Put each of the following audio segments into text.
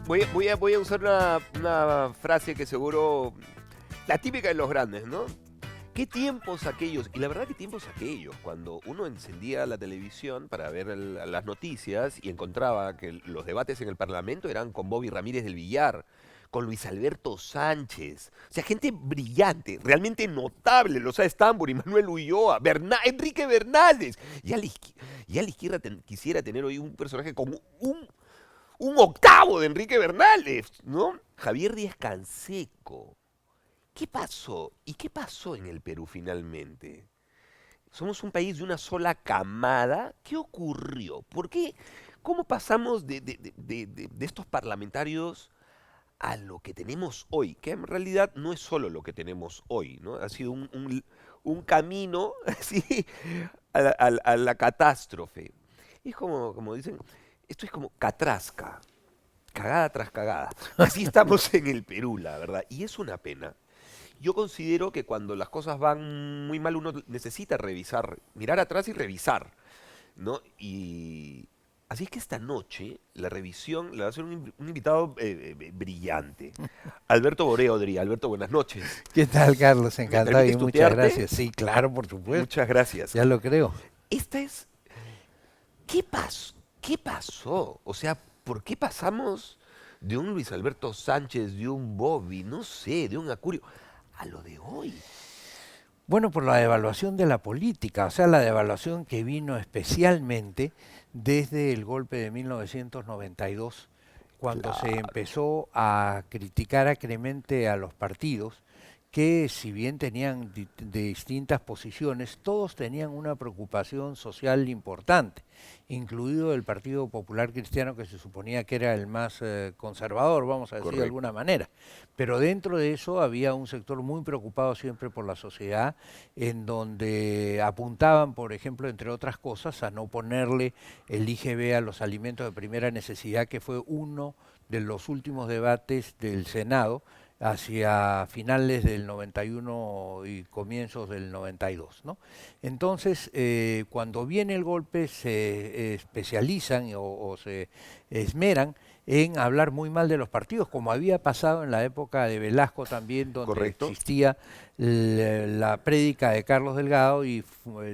Voy a usar una frase que seguro, la típica de los grandes, ¿no? ¿Qué tiempos aquellos? Y la verdad, ¿qué tiempos aquellos? Cuando uno encendía la televisión para ver las noticias y encontraba que los debates en el Parlamento eran con Bobby Ramírez del Villar, con Luis Alberto Sánchez. O sea, gente brillante, realmente notable. Loza Estambul, Manuel Ulloa, Enrique Bernaldez. Y a la izquierda quisiera tener hoy un personaje como un octavo de Enrique Bernaldez, ¿no? Javier Díaz Canseco. ¿Qué pasó? ¿Y qué pasó en el Perú finalmente? Somos un país de una sola camada. ¿Qué ocurrió? ¿Por qué? ¿Cómo pasamos de estos parlamentarios a lo que tenemos hoy? Que en realidad no es solo lo que tenemos hoy, ¿no? Ha sido un camino así a la catástrofe. Es como dicen, esto es como catrasca, cagada tras cagada. Así estamos en el Perú, la verdad. Y es una pena. Yo considero que cuando las cosas van muy mal uno necesita revisar, mirar atrás y revisar, ¿no? Y así es que esta noche la revisión la va a hacer un invitado brillante. Alberto Boreodri. Alberto, buenas noches. ¿Qué tal, Carlos? ¿Me Encantado y permites muchas tutearte? gracias. Sí, claro, por supuesto. Muchas gracias. Ya lo creo. Esta es... ¿Qué pasó? ¿Qué pasó? O sea, ¿por qué pasamos de un Luis Alberto Sánchez, de un Bobby, no sé, de un Acurio, a lo de hoy? Bueno, por la devaluación de la política, o sea, la devaluación que vino especialmente desde el golpe de 1992, cuando se Claro, empezó a criticar acremente a los partidos, que si bien tenían distintas posiciones, todos tenían una preocupación social importante, incluido el Partido Popular Cristiano, que se suponía que era el más conservador, vamos a decir de alguna correcto. manera. Pero dentro de eso había un sector muy preocupado siempre por la sociedad, en donde apuntaban, por ejemplo, entre otras cosas, a no ponerle el IGB a los alimentos de primera necesidad, que fue uno de los últimos debates del Senado hacia finales del 91 y comienzos del 92, ¿no? Entonces, cuando viene el golpe, se especializan o se esmeran en hablar muy mal de los partidos, como había pasado en la época de Velasco también, donde ¿Correcto? existía la prédica de Carlos Delgado y,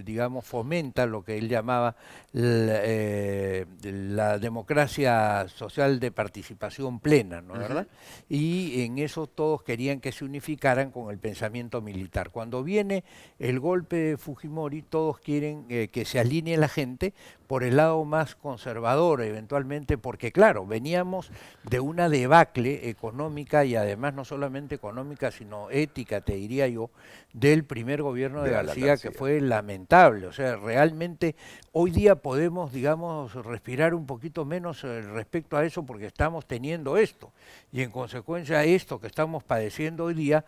digamos, fomenta lo que él llamaba la democracia social de participación plena, ¿no es verdad? Ujú. Y en eso todos querían que se unificaran con el pensamiento militar. Cuando viene el golpe de Fujimori, todos quieren que se alinee la gente por el lado más conservador, eventualmente, porque claro, veníamos de una debacle económica y además no solamente económica, sino ética, te diría yo, del primer gobierno de De Alan García, que García. fue lamentable. O sea, realmente hoy día podemos, digamos, respirar un poquito menos respecto a eso porque estamos teniendo esto. Y en consecuencia esto que estamos padeciendo hoy día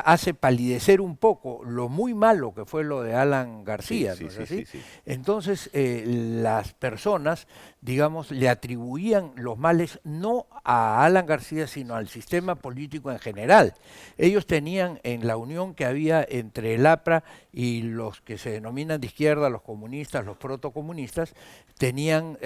hace palidecer un poco lo muy malo que fue lo de Alan Sí, García, sí, ¿no es sí, así? sí, sí. Entonces las personas, digamos, le atribuían los males no a Alan García, sino al sistema político en general. Ellos tenían en la unión que había entre el APRA y los que se denominan de izquierda, los comunistas, los protocomunistas, tenían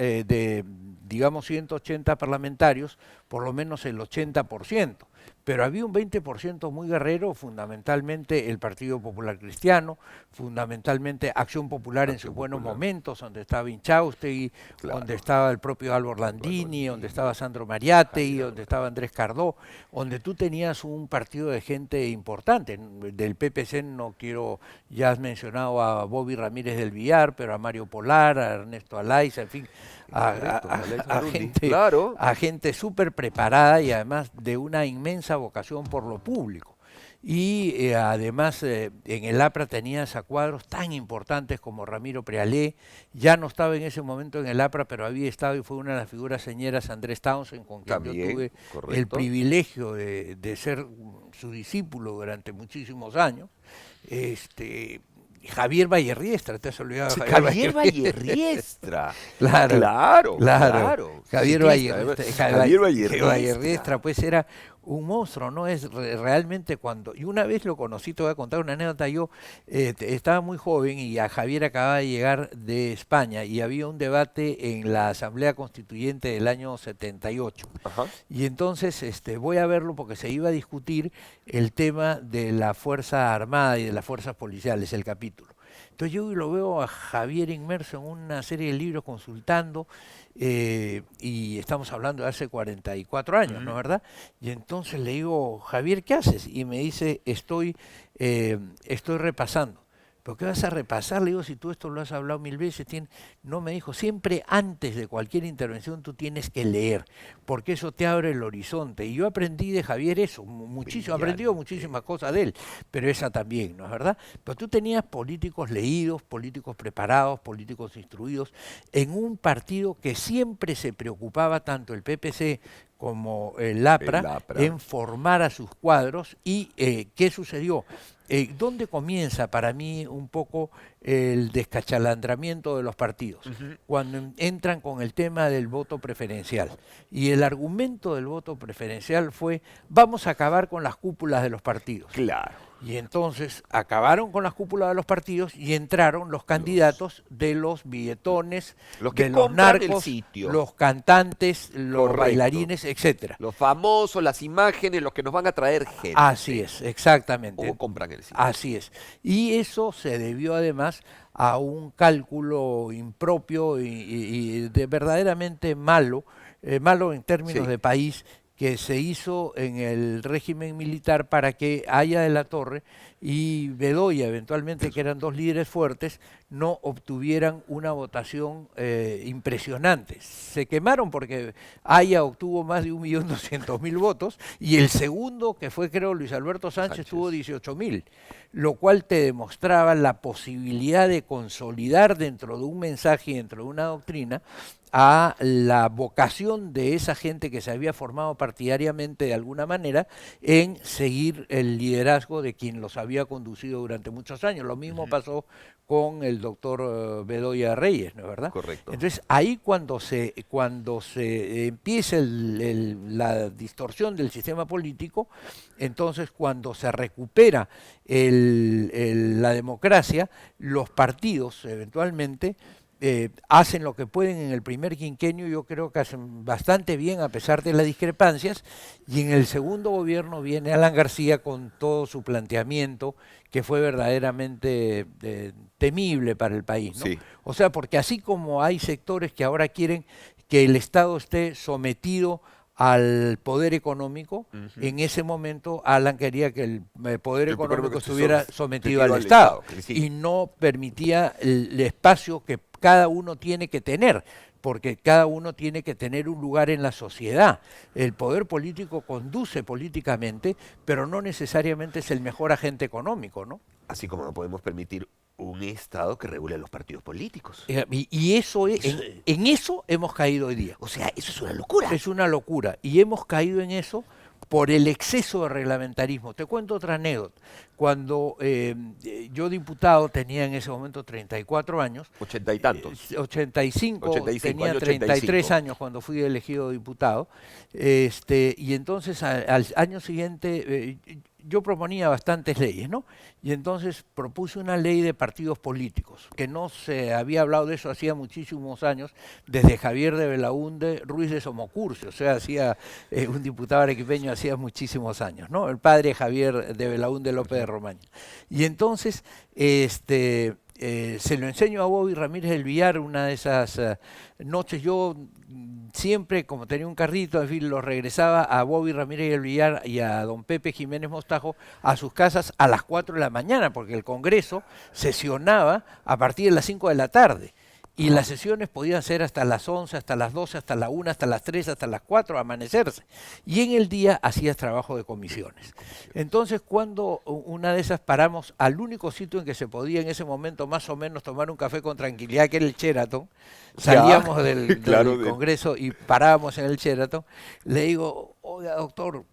digamos, 180 parlamentarios, por lo menos el 80%. Pero había un 20% muy guerrero, fundamentalmente el Partido Popular Cristiano, fundamentalmente Acción Popular en sus Acción buenos Popular. momentos, donde estaba Inchaustegui, donde Claro. estaba el propio Álvaro Álvaro Landini, donde Landini, estaba Sandro Mariátegui, Jaime donde Labarca. estaba Andrés Cardó, donde tú tenías un partido de gente importante. Del PPC no quiero, ya has mencionado a Bobby Ramírez del Villar, pero a Mario Polar, a Ernesto Alaiza, en fin, Es correcto, Alex Marundi. Claro. a gente súper preparada y además de una inmensa vocación por lo público. Y además en el APRA tenías a cuadros tan importantes como Ramiro Prealé, ya no estaba en ese momento en el APRA, pero había estado y fue una de las figuras señeras Andrés Townsend, con quien yo También, tuve el correcto. privilegio de ser su discípulo durante muchísimos años. Este, Javier Vallerriestra, te has olvidado de Javier Javier Vallerriestra. Vallerriestra. Claro, Claro, claro. claro. Javier Ciclista, además. Vallerriestra, Javier Vallerriestra Vallerriestra. pues era un monstruo, ¿no? Es realmente cuando... Y una vez lo conocí, te voy a contar una anécdota, yo estaba muy joven y a Javier acababa de llegar de España y había un debate en la Asamblea Constituyente del año 78. Ajá. Y entonces voy a verlo porque se iba a discutir el tema de la Fuerza Armada y de las fuerzas policiales, el capítulo. Entonces yo lo veo a Javier inmerso en una serie de libros consultando y estamos hablando de hace 44 años, ¿no Ujú. es verdad? Y entonces le digo, Javier, ¿qué haces? Y me dice, estoy repasando. ¿Pero qué vas a repasar? Le digo, si tú esto lo has hablado mil veces. No, me dijo, siempre antes de cualquier intervención tú tienes que leer, porque eso te abre el horizonte. Y yo aprendí de Javier eso, muchísimo, he aprendido Brillante. muchísimas cosas de él, pero esa también, ¿no es verdad? Pero tú tenías políticos leídos, políticos preparados, políticos instruidos, en un partido que siempre se preocupaba, tanto el PPC como el El APRA, APRA. en formar a sus cuadros. ¿Y qué sucedió? ¿Dónde comienza para mí un poco el descachalandramiento de los partidos? Ujú. Cuando entran con el tema del voto preferencial. Y el argumento del voto preferencial fue, vamos a acabar con las cúpulas de los partidos. Claro. Y entonces acabaron con las cúpulas de los partidos y entraron los Los, candidatos de los billetones, los que de los compran el narcos, sitio. los cantantes, los Correcto. bailarines, etcétera. Los famosos, las imágenes, los que nos van a traer Así gente. es, exactamente. O compran el sitio. Así es. Y eso se debió además a un cálculo impropio y de verdaderamente malo, malo en términos Sí. de país, que se hizo en el régimen militar para que Haya de la Torre y Bedoya, eventualmente, que Eso. eran dos líderes fuertes, no obtuvieran una votación impresionante. Se quemaron porque Haya obtuvo más de 1.200.000 votos y el segundo, que fue creo Luis Alberto Sánchez, tuvo Sánchez. 18.000, lo cual te demostraba la posibilidad de consolidar dentro de un mensaje y dentro de una doctrina a la vocación de esa gente que se había formado partidariamente de alguna manera en seguir el liderazgo de quien los había conducido durante muchos años. Lo mismo Ujú. pasó con el doctor Bedoya Reyes, ¿no es verdad? Correcto. Entonces ahí cuando se empieza la distorsión del sistema político, entonces cuando se recupera la democracia, los partidos eventualmente hacen lo que pueden en el primer quinquenio, yo creo que hacen bastante bien a pesar de las discrepancias, y en el segundo gobierno viene Alan García con todo su planteamiento que fue verdaderamente temible para el país, ¿no? Sí. O sea, porque así como hay sectores que ahora quieren que el Estado esté sometido al poder económico, Ujú. en ese momento Alan quería que el poder El programa económico que esté estuviera sometido sometido al al Estado Estado. Que sí. y no permitía el espacio que cada uno tiene que tener, porque cada uno tiene que tener un lugar en la sociedad. El poder político conduce políticamente, pero no necesariamente es el mejor agente económico, ¿no? Así como no podemos permitir un Estado que regule los partidos políticos. Y eso Eso, en eso hemos caído hoy día. o sea, eso es una locura. Es una locura. Y hemos caído en eso por el exceso de reglamentarismo. Te cuento otra anécdota. Cuando yo diputado tenía en ese momento 34 años, Ochenta y tantos. 85, 85, tenía año 33 85. años cuando fui elegido diputado, y entonces al año siguiente yo proponía bastantes leyes, ¿no? Y entonces propuse una ley de partidos políticos, que no se había hablado de eso hacía muchísimos años, desde Javier de Belaúnde Ruiz de Somocurcio, o sea, hacía un diputado arequipeño hacía muchísimos años, ¿no? El padre Javier de Belaúnde López de Ujú. Romaña. Y entonces, se lo enseño a Bobby Ramírez del Villar una de esas noches. Yo siempre, como tenía un carrito, en fin, lo regresaba a Bobby Ramírez del Villar y a don Pepe Jiménez Mostajo a sus casas a las 4 de la mañana, porque el Congreso sesionaba a partir de las 5 de la tarde. Y las sesiones podían ser hasta las 11, hasta las 12, hasta la 1, hasta las 3, hasta las 4, amanecerse. Y en el día hacías trabajo de comisiones. Entonces, cuando una de esas paramos al único sitio en que se podía en ese momento más o menos tomar un café con tranquilidad, que era el Sheraton, Ya, salíamos del, claro, del Congreso y parábamos en el Sheraton, le digo, oiga, doctor,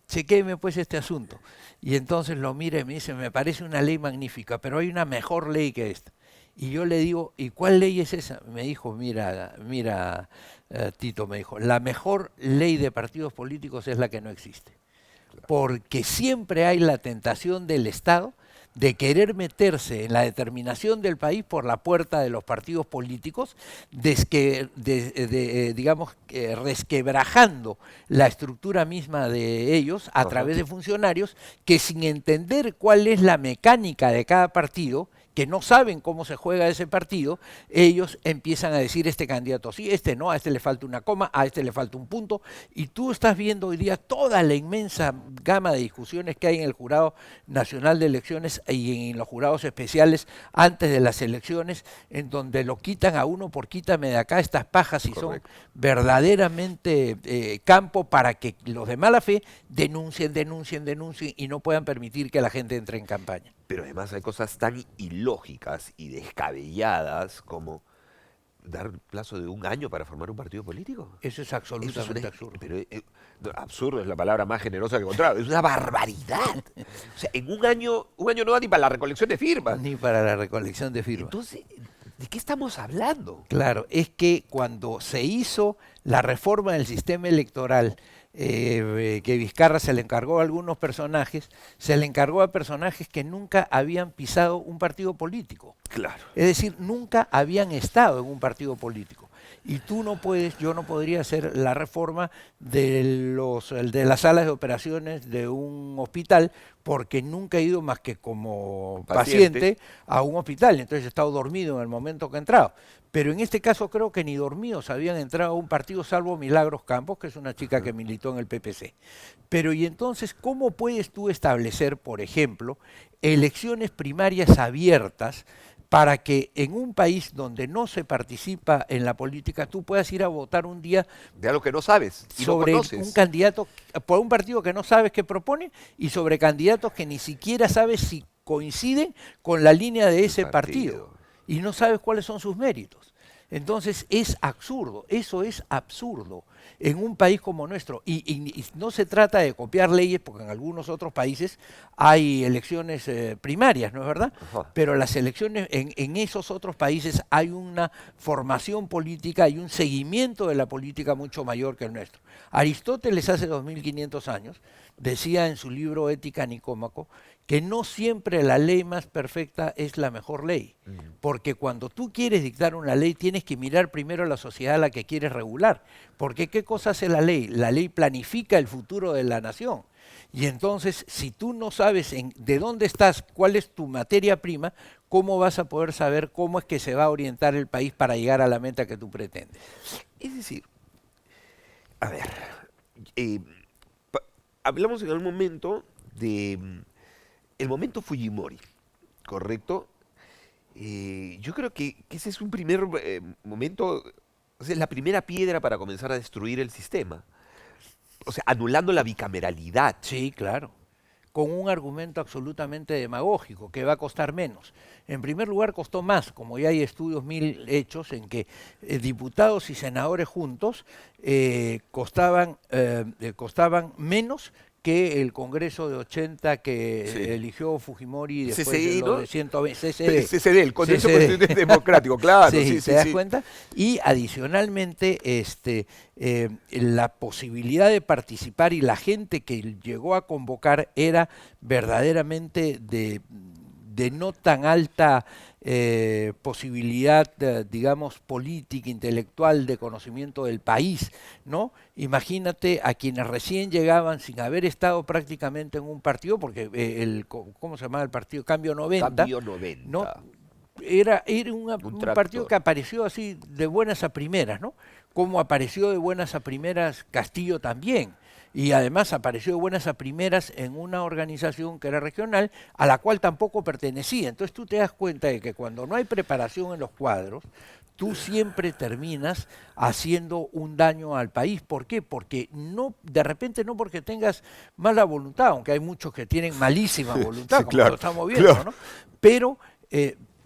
chequéeme pues este asunto. Y entonces lo mira y me dice, me parece una ley magnífica, pero hay una mejor ley que esta. Y yo le digo, ¿y cuál ley es esa? Me dijo, mira, Tito, me dijo, la mejor ley de partidos políticos es la que no existe. porque siempre hay la tentación del Estado de querer meterse en la determinación del país por la puerta de los partidos políticos, digamos, resquebrajando la estructura misma de ellos a través de funcionarios que, sin entender cuál es la mecánica de cada partido, que no saben cómo se juega ese partido, ellos empiezan a decir este candidato sí, este no, a este le falta una coma, a este le falta un punto, y tú estás viendo hoy día toda la inmensa gama de discusiones que hay en el Jurado Nacional de Elecciones y en los jurados especiales antes de las elecciones, en donde lo quitan a uno por quítame de acá estas pajas y son verdaderamente campo para que los de mala fe denuncien y no puedan permitir que la gente entre en campaña. Pero además hay cosas tan ilógicas y descabelladas como dar plazo de 1 año para formar un partido político. Eso es absolutamente absurdo. Pero no, absurdo es la palabra más generosa que he encontrado. Es una barbaridad. O sea, en 1 año no da ni para la recolección de firmas. Ni para la recolección de firmas. Entonces, ¿de qué estamos hablando? Claro, es que cuando se hizo la reforma del sistema electoral, que Vizcarra se le encargó a algunos personajes, se le encargó a personajes que nunca habían pisado un partido político. Claro. Es decir, nunca habían estado en un partido político. Y tú no puedes, yo no podría hacer la reforma de las salas de operaciones de un hospital porque nunca he ido más que como paciente a un hospital. Entonces he estado dormido en el momento que he entrado. Pero en este caso creo que ni dormidos habían entrado a un partido salvo Milagros Campos, que es una chica que militó en el PPC. Pero y entonces, ¿cómo puedes tú establecer, por ejemplo, elecciones primarias abiertas para que en un país donde no se participa en la política tú puedas ir a votar un día de algo que no sabes y sobre no conoces? Un candidato, por un partido que no sabes qué propone y sobre candidatos que ni siquiera sabes si coinciden con la línea de ese partido y no sabes cuáles son sus méritos? Entonces es absurdo, eso es absurdo en un país como nuestro. Y no se trata de copiar leyes, porque en algunos otros países hay elecciones primarias, ¿no es verdad? Ajá. Pero las elecciones en esos otros países hay una formación política y un seguimiento de la política mucho mayor que el nuestro. Aristóteles hace 2500 años decía en su libro Ética Nicómaco que no siempre la ley más perfecta es la mejor ley, porque cuando tú quieres dictar una ley tienes que mirar primero a la sociedad a la que quieres regular, porque ¿qué cosa hace la ley? La ley planifica el futuro de la nación, y entonces si tú no sabes de dónde estás, cuál es tu materia prima, ¿cómo vas a poder saber cómo es que se va a orientar el país para llegar a la meta que tú pretendes? Es decir, a ver, hablamos en algún momento de el momento Fujimori, ¿correcto? Yo creo que ese es un primer momento, o sea, es la primera piedra para comenzar a destruir el sistema. O sea, anulando la bicameralidad. Sí, claro, con un argumento absolutamente demagógico, que va a costar menos. En primer lugar, costó más, como ya hay estudios hechos en que diputados y senadores juntos costaban menos que el Congreso de 80 que eligió Fujimori y después CCI, lo ¿no? de 120, CCD, el Congreso Constituyente Democrático, claro. Sí, ¿te das cuenta? Y adicionalmente la posibilidad de participar y la gente que llegó a convocar era verdaderamente de no tan alta posibilidad, digamos, política, intelectual, de conocimiento del país, ¿no? Imagínate a quienes recién llegaban sin haber estado prácticamente en un partido, porque ¿cómo se llamaba el partido? Cambio 90. Cambio 90. ¿No? Era un partido que apareció así de buenas a primeras, ¿no? Como apareció de buenas a primeras Castillo también. Y además apareció de buenas a primeras en una organización que era regional, a la cual tampoco pertenecía. Entonces tú te das cuenta de que cuando no hay preparación en los cuadros, tú siempre terminas haciendo un daño al país. ¿Por qué? Porque no, de repente no porque tengas mala voluntad, aunque hay muchos que tienen malísima voluntad, sí, como claro, lo estamos viendo, claro. ¿no? Pero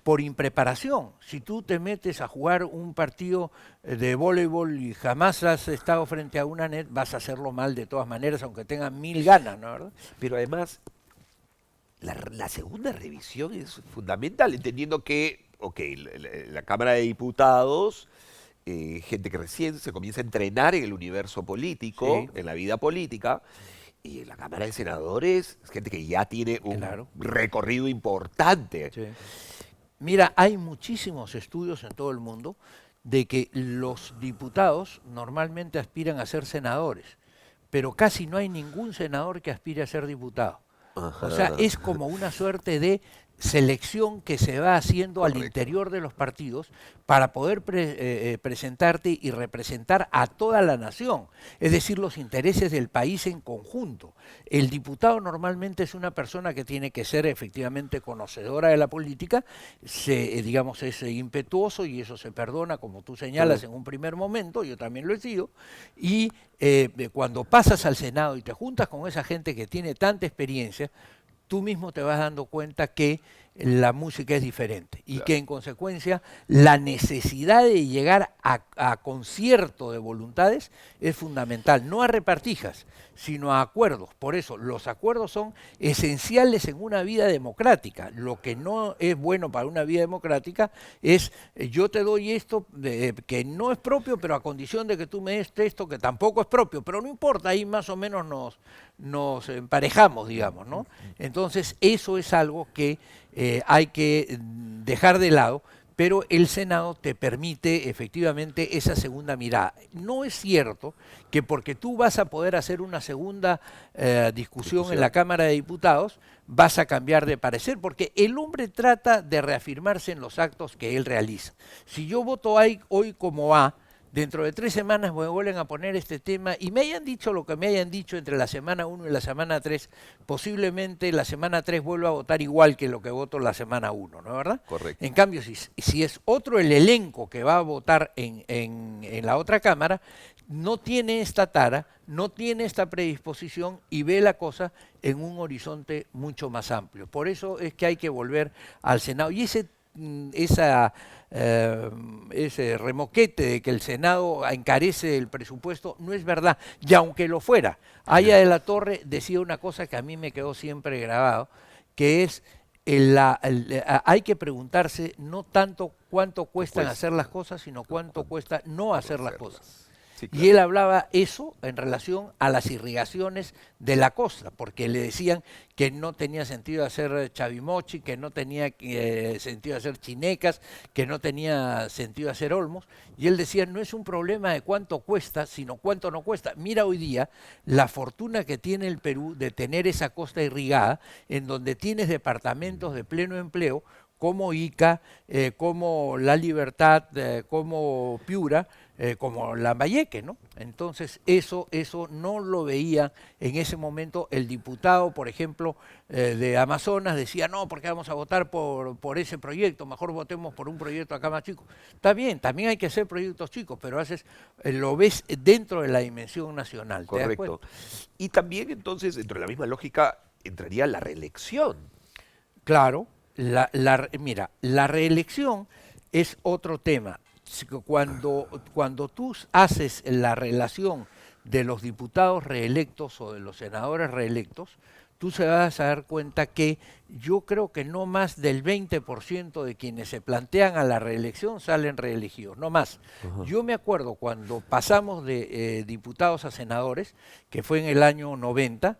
por impreparación. Si tú te metes a jugar un partido de voleibol y jamás has estado frente a una net, vas a hacerlo mal de todas maneras, aunque tengas 1000 ganas, ¿no? ¿Verdad? Pero además, la segunda revisión es fundamental, entendiendo que, ok, la Cámara de Diputados, gente que recién se comienza a entrenar en el universo político, Sí. en la vida política, Y en la Cámara de Senadores, es gente que ya tiene un Claro. recorrido importante. Sí. Mira, hay muchísimos estudios en todo el mundo de que los diputados normalmente aspiran a ser senadores, pero casi no hay ningún senador que aspire a ser diputado. O sea, Ajá, es como una suerte de selección que se va haciendo al correcto. interior de los partidos para poder presentarte y representar a toda la nación, es decir, los intereses del país en conjunto. El diputado normalmente es una persona que tiene que ser efectivamente conocedora de la política, digamos, es impetuoso y eso se perdona, como tú señalas, en un primer momento, yo también lo he sido, y cuando pasas al Senado y te juntas con esa gente que tiene tanta experiencia, tú mismo te vas dando cuenta que la música es diferente y que Claro. en consecuencia la necesidad de llegar a concierto de voluntades es fundamental, no a repartijas, sino a acuerdos. Por eso los acuerdos son esenciales en una vida democrática. Lo que no es bueno para una vida democrática es yo te doy esto que no es propio, pero a condición de que tú me des esto que tampoco es propio, pero no importa, ahí más o menos nos emparejamos, digamos, ¿no? Entonces, eso es algo que hay que dejar de lado, pero el Senado te permite efectivamente esa segunda mirada. No es cierto que porque tú vas a poder hacer una segunda discusión en la Discusión. Cámara de Diputados, vas a cambiar de parecer, porque el hombre trata de reafirmarse en los actos que él realiza. Si yo voto hoy como A, dentro de 3 semanas me vuelven a poner este tema y me hayan dicho lo que me hayan dicho entre la semana 1 y la semana 3, posiblemente la semana 3 vuelva a votar igual que lo que voto la semana 1, ¿no es verdad? Correcto. En cambio, si es otro el elenco que va a votar en la otra Cámara, no tiene esta tara, no tiene esta predisposición y ve la cosa en un horizonte mucho más amplio. Por eso es que hay que volver al Senado. Y ese remoquete de que el Senado encarece el presupuesto no es verdad, y aunque lo fuera, Aya de la Torre decía una cosa que a mí me quedó siempre grabado, que es hay que preguntarse no tanto cuánto cuestan Cuesta hacer las cosas, sino cuánto cuesta no hacer las cosas. conocerlas. Sí, Y claro. él hablaba eso en relación a las irrigaciones de la costa, porque le decían que no tenía sentido hacer chavimochi, que no tenía sentido hacer chinecas, que no tenía sentido hacer olmos. Y él decía, no es un problema de cuánto cuesta, sino cuánto no cuesta. Mira hoy día la fortuna que tiene el Perú de tener esa costa irrigada, en donde tienes departamentos de pleno empleo, como Ica, como La Libertad, como Piura, como Lambayeque, ¿no? Entonces eso no lo veía en ese momento el diputado, por ejemplo, de Amazonas, decía, no, porque vamos a votar por ese proyecto, mejor votemos por un proyecto acá más chico. Está bien, también hay que hacer proyectos chicos, pero lo ves dentro de la dimensión nacional, ¿te das Correcto. cuenta? Y también entonces, dentro de la misma lógica, entraría la reelección. Claro, mira, la reelección es otro tema. Cuando tú haces la relación de los diputados reelectos o de los senadores reelectos, tú se vas a dar cuenta que yo creo que no más del 20% de quienes se plantean a la reelección salen reelegidos, no más. Ajá. Yo me acuerdo cuando pasamos de diputados a senadores, que fue en el año 90,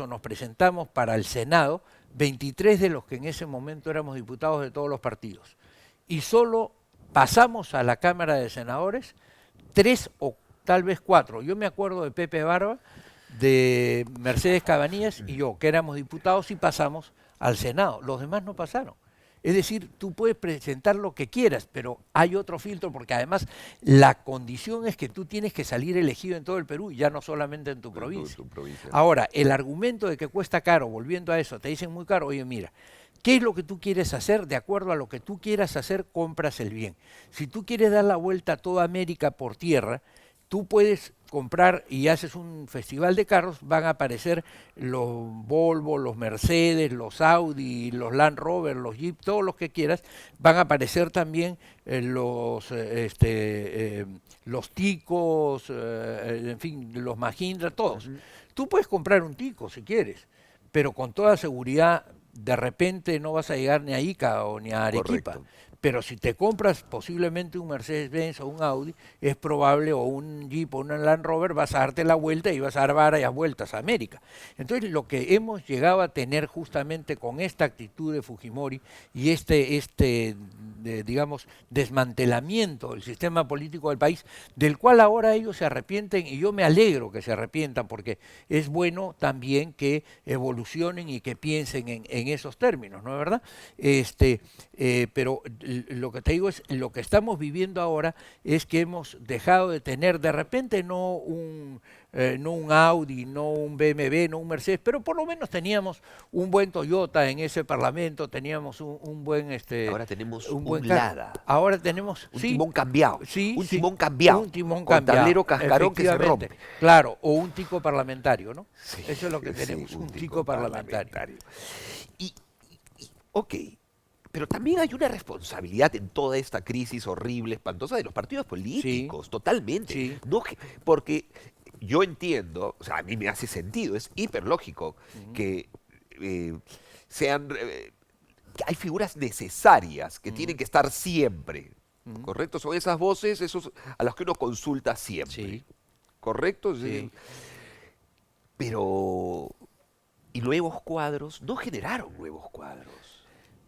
nos presentamos para el Senado 23 de los que en ese momento éramos diputados de todos los partidos. Y solo pasamos a la Cámara de Senadores 3 o tal vez 4. Yo me acuerdo de Pepe Barba, de Mercedes Cabanillas y yo, que éramos diputados y pasamos al Senado. Los demás no pasaron. Es decir, tú puedes presentar lo que quieras, pero hay otro filtro, porque además la condición es que tú tienes que salir elegido en todo el Perú, ya no solamente en tu provincia. Tu provincia. Ahora, el argumento de que cuesta caro, volviendo a eso, te dicen muy caro, oye, mira, ¿qué es lo que tú quieres hacer? De acuerdo a lo que tú quieras hacer, compras el bien. Si tú quieres dar la vuelta a toda América por tierra, tú puedes comprar y haces un festival de carros, van a aparecer los Volvo, los Mercedes, los Audi, los Land Rover, los Jeep, todos los que quieras, van a aparecer también los Ticos, en fin, los Mahindra, todos. Tú puedes comprar un Tico si quieres, pero con toda seguridad de repente no vas a llegar ni a Ica o ni a Arequipa. Correcto. Pero si te compras posiblemente un Mercedes-Benz o un Audi, es probable, o un Jeep o un Land Rover, vas a darte la vuelta y vas a dar varias vueltas a América. Entonces, lo que hemos llegado a tener justamente con esta actitud de Fujimori y digamos, desmantelamiento del sistema político del país, del cual ahora ellos se arrepienten, y yo me alegro que se arrepientan, porque es bueno también que evolucionen y que piensen en esos términos, ¿no es verdad? Pero lo que te digo es, lo que estamos viviendo ahora es que hemos dejado de tener, de repente no un Audi, no un BMW, no un Mercedes, pero por lo menos teníamos un buen Toyota en ese parlamento, teníamos un buen Ahora tenemos un buen un carro. Lada, Ahora tenemos un sí, timón cambiado, sí, un sí, timón cambiado, un timón con cambiado, tablero cascarón que se efectivamente, rompe. claro, o un tico parlamentario, ¿no? Sí, Eso es lo que sí, tenemos, un tico tico parlamentario. Y, ok, pero también hay una responsabilidad en toda esta crisis horrible, espantosa de los partidos políticos, totalmente. Sí. No, porque yo entiendo, o sea, a mí me hace sentido, es hiperlógico que sean, que hay figuras necesarias que tienen que estar siempre, ¿correcto? Son esas voces, esos a los que uno consulta siempre, Sí. ¿correcto? Sí. Pero, y nuevos cuadros, no generaron nuevos cuadros.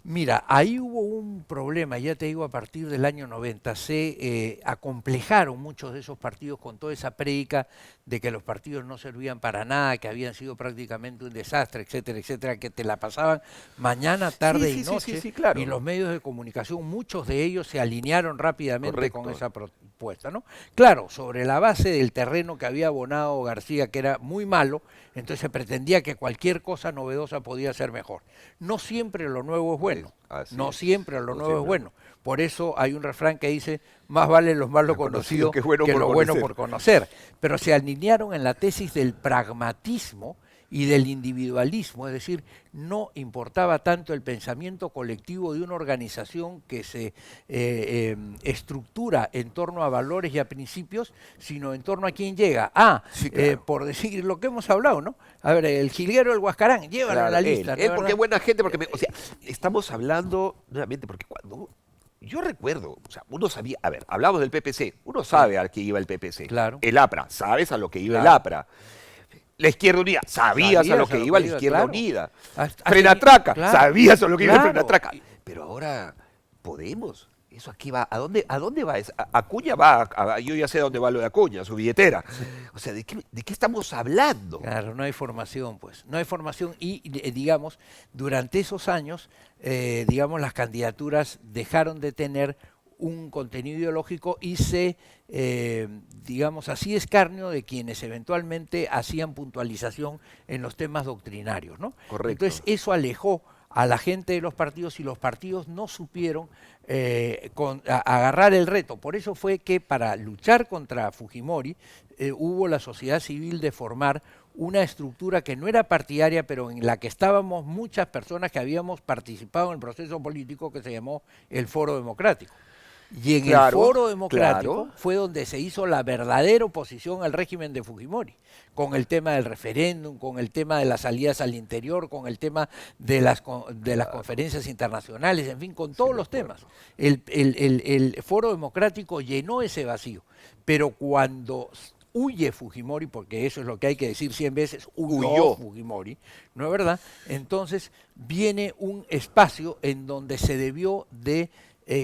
Mira, ahí hubo un problema, ya te digo, a partir del año 90, se acomplejaron muchos de esos partidos con toda esa prédica de que los partidos no servían para nada, que habían sido prácticamente un desastre, etcétera, etcétera, que te la pasaban mañana, tarde y noche, claro. y los medios de comunicación, muchos de ellos se alinearon rápidamente con esa propuesta, ¿no? Claro, sobre la base del terreno que había abonado García, que era muy malo, entonces se pretendía que cualquier cosa novedosa podía ser mejor. No siempre lo nuevo es bueno. No siempre lo nuevo es bueno. Por eso hay un refrán que dice, más vale los malos conocidos que lo bueno por conocer. Pero se alinearon en la tesis del pragmatismo y del individualismo, es decir, no importaba tanto el pensamiento colectivo de una organización que se estructura en torno a valores y a principios, sino en torno a quién llega. Por decir lo que hemos hablado, ¿no? A ver, el jilguero del Huascarán, llévalo a la lista. Él, porque es buena gente, porque o sea, estamos hablando, nuevamente, porque cuando yo recuerdo, o sea, uno sabía, a ver, hablamos del PPC, uno sabe a qué iba el PPC. Claro. El APRA, sabes a lo que iba el APRA. La Izquierda Unida, sabías a lo que iba la Izquierda Unida. Frenatraca, sabías a lo que iba Frenatraca. Pero ahora, ¿Podemos? ¿Eso aquí va? ¿A dónde va? Acuña va, yo ya sé a dónde va lo de Acuña, su billetera. O sea, ¿de qué estamos hablando? Claro, no hay formación, pues. No hay formación y, digamos, durante esos años, digamos, las candidaturas dejaron de tener un contenido ideológico y se, digamos, hacía escarnio de quienes eventualmente hacían puntualización en los temas doctrinarios, ¿no? Correcto. Entonces eso alejó a la gente de los partidos y los partidos no supieron agarrar el reto. Por eso fue que para luchar contra Fujimori hubo la sociedad civil de formar una estructura que no era partidaria, pero en la que estábamos muchas personas que habíamos participado en el proceso político que se llamó el Foro Democrático. Y en el Foro Democrático fue donde se hizo la verdadera oposición al régimen de Fujimori, con el tema del referéndum, con el tema de las salidas al interior, con el tema de las conferencias internacionales, en fin, con todos los temas. El Foro Democrático llenó ese vacío, pero cuando huye Fujimori, porque eso es lo que hay que decir 100 veces, huyó Fujimori, ¿no es verdad? Entonces viene un espacio en donde se debió de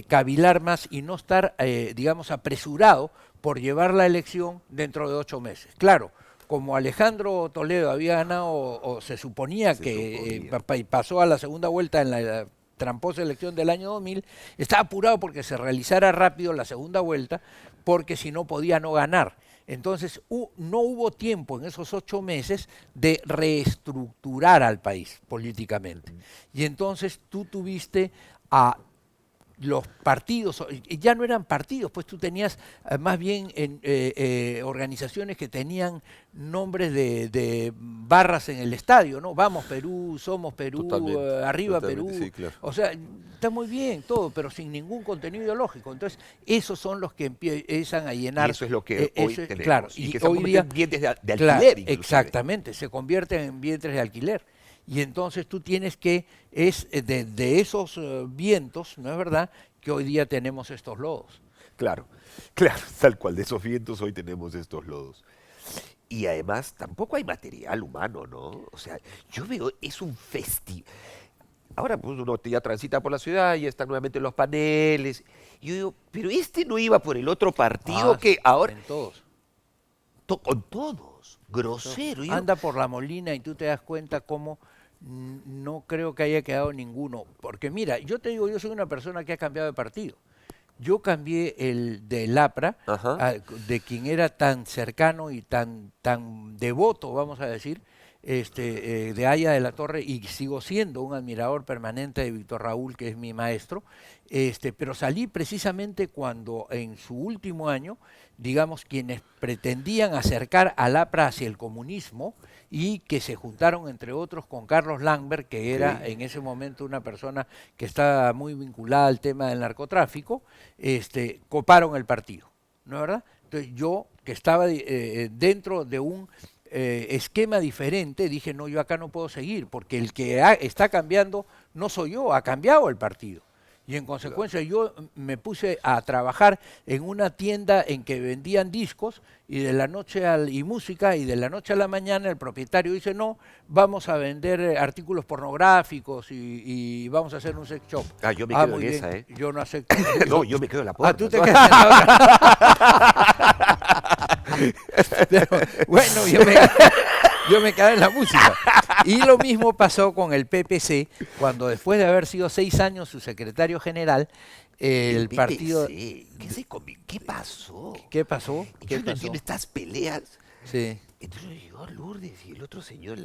cavilar más y no estar, digamos, apresurado por llevar la elección dentro de 8 meses. Claro, como Alejandro Toledo había ganado, o se suponía que pasó a la segunda vuelta en la tramposa elección del año 2000, estaba apurado porque se realizara rápido la segunda vuelta, porque si no podía no ganar. Entonces no hubo tiempo en esos 8 meses de reestructurar al país políticamente. Y entonces tú tuviste a los partidos, ya no eran partidos, pues tú tenías más bien organizaciones que tenían nombres de barras en el estadio, ¿no? Vamos Perú, somos Perú, arriba Perú. Sí, claro. O sea, está muy bien todo, pero sin ningún contenido ideológico. Entonces, esos son los que empiezan a llenar. Y eso es lo que hoy tenemos. Claro, y que hoy día vientres de alquiler. Exactamente, se convierten en vientres de alquiler. Y entonces tú tienes que, de esos vientos, ¿no es verdad?, que hoy día tenemos estos lodos. Claro, claro, tal cual, de esos vientos hoy tenemos estos lodos. Y además tampoco hay material humano, ¿no? O sea, yo veo, es un festival. Ahora pues uno ya transita por la ciudad y están nuevamente los paneles. Y yo digo, pero este no iba por el otro partido Ah, que ahora, en todos. con todos, Entonces, grosero. Y yo, anda por la Molina y tú te das cuenta cómo no creo que haya quedado ninguno. Porque mira, yo te digo, yo soy una persona que ha cambiado de partido. Yo cambié el del APRA, ajá, de quien era tan cercano y tan devoto, vamos a decir, de Haya de la Torre, y sigo siendo un admirador permanente de Víctor Raúl, que es mi maestro, pero salí precisamente cuando en su último año, digamos, quienes pretendían acercar al APRA hacia el comunismo y que se juntaron entre otros con Carlos Lambert, que ok. era en ese momento una persona que estaba muy vinculada al tema del narcotráfico, coparon el partido, ¿no es verdad? Entonces yo, que estaba dentro de un esquema diferente, dije, no, yo acá no puedo seguir, porque el que está cambiando no soy yo, ha cambiado el partido. Y en Claro. consecuencia yo me puse a trabajar en una tienda en que vendían discos y de la noche y música, y de la noche a la mañana el propietario dice, no, vamos a vender artículos pornográficos y vamos a hacer un sex shop. Ah, yo me Ah, quedo muy en bien, esa, ¿eh? yo no acepto. No, yo me quedo en la Ah, puerta. tú te quedas en la otra. Pero, bueno, yo me quedé en la música. Y lo mismo pasó con el PPC, cuando después de haber sido 6 años su secretario general, El el partido... PPC, ¿qué pasó? ¿Qué pasó? ¿Qué Yo no entiendo pasó? estas peleas. Sí, Entonces llegó Lourdes y el otro señor,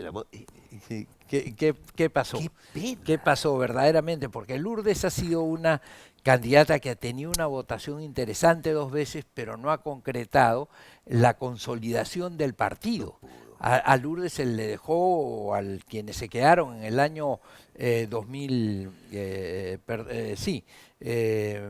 sí. ¿Qué pasó? qué ¿Qué pena. pasó verdaderamente? Porque Lourdes ha sido una candidata que ha tenido una votación interesante 2 veces, pero no ha concretado la consolidación del No partido. pudo. A Lourdes se le dejó, a quienes se quedaron en el año 2000, sí,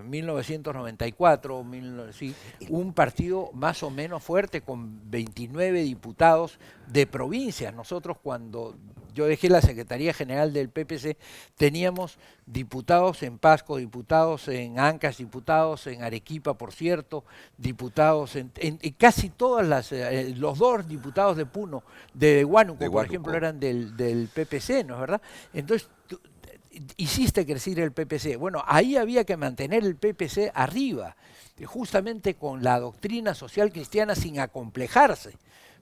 1994, sí, El- un partido más o menos fuerte con 29 diputados de provincias. Nosotros cuando yo dejé la Secretaría General del PPC, teníamos diputados en Pasco, diputados en Ancash, diputados en Arequipa, por cierto, diputados en casi todas los 2 diputados de Puno, de De Huánuco, por ejemplo, Huánuco. eran del PPC, ¿no es verdad? Entonces, hiciste crecer el PPC. Bueno, ahí había que mantener el PPC arriba, justamente con la doctrina social cristiana sin acomplejarse.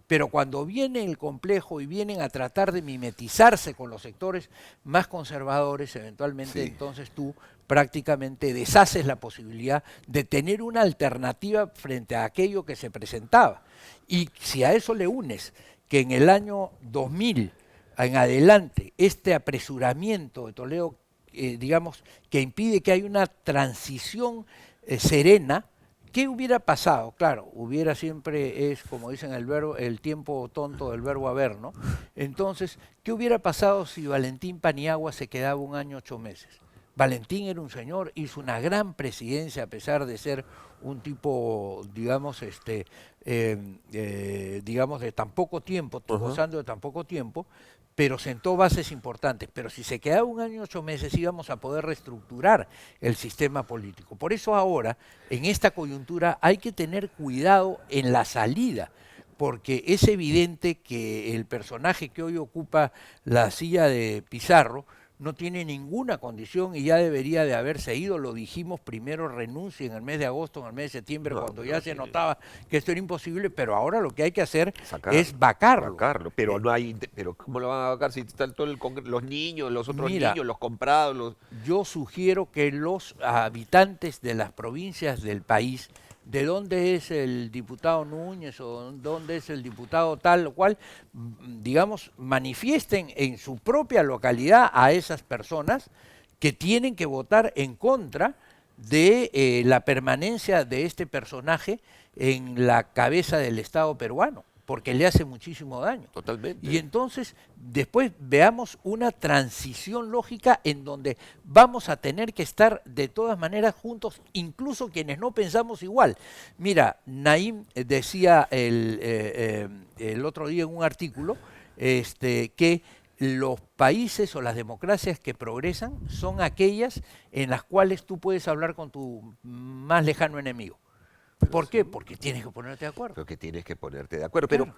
Pero cuando viene el complejo y vienen a tratar de mimetizarse con los sectores más conservadores, eventualmente Sí. entonces tú prácticamente deshaces la posibilidad de tener una alternativa frente a aquello que se presentaba. Y si a eso le unes que en el año 2000 en adelante este apresuramiento de Toledo, digamos, que impide que haya una transición serena. ¿Qué hubiera pasado? Claro, hubiera siempre es, como dicen el verbo, el tiempo tonto del verbo haber, ¿no? Entonces, ¿qué hubiera pasado si Valentín Paniagua se quedaba 1 año 8 meses? Valentín era un señor, hizo una gran presidencia a pesar de ser un tipo, digamos, digamos de tan poco tiempo, Ajá. gozando de tan poco tiempo, pero sentó bases importantes. Pero si se quedaba 1 año 8 meses íbamos a poder reestructurar el sistema político. Por eso ahora, en esta coyuntura, hay que tener cuidado en la salida, porque es evidente que el personaje que hoy ocupa la silla de Pizarro no tiene ninguna condición y ya debería de haberse ido. Lo dijimos primero, renuncia en el mes de agosto, en el mes de septiembre, No, cuando ya no se tiene. notaba que esto era imposible, pero ahora lo que hay que hacer Sacarlo. es vacarlo. Vacarlo. Pero no hay. Pero ¿cómo lo van a vacar si están todos los niños, los otros Mira, niños, los comprados, los. yo sugiero que los habitantes de las provincias del país, de dónde es el diputado Núñez o dónde es el diputado tal o cual, digamos, manifiesten en su propia localidad a esas personas que tienen que votar en contra de la permanencia de este personaje en la cabeza del Estado peruano, porque le hace muchísimo daño. Totalmente. Y entonces después veamos una transición lógica en donde vamos a tener que estar de todas maneras juntos, incluso quienes no pensamos igual. Mira, Naim decía el otro día en un artículo que los países o las democracias que progresan son aquellas en las cuales tú puedes hablar con tu más lejano enemigo. ¿Por qué? Porque tienes que ponerte de acuerdo. Creo que tienes que ponerte de acuerdo. Claro.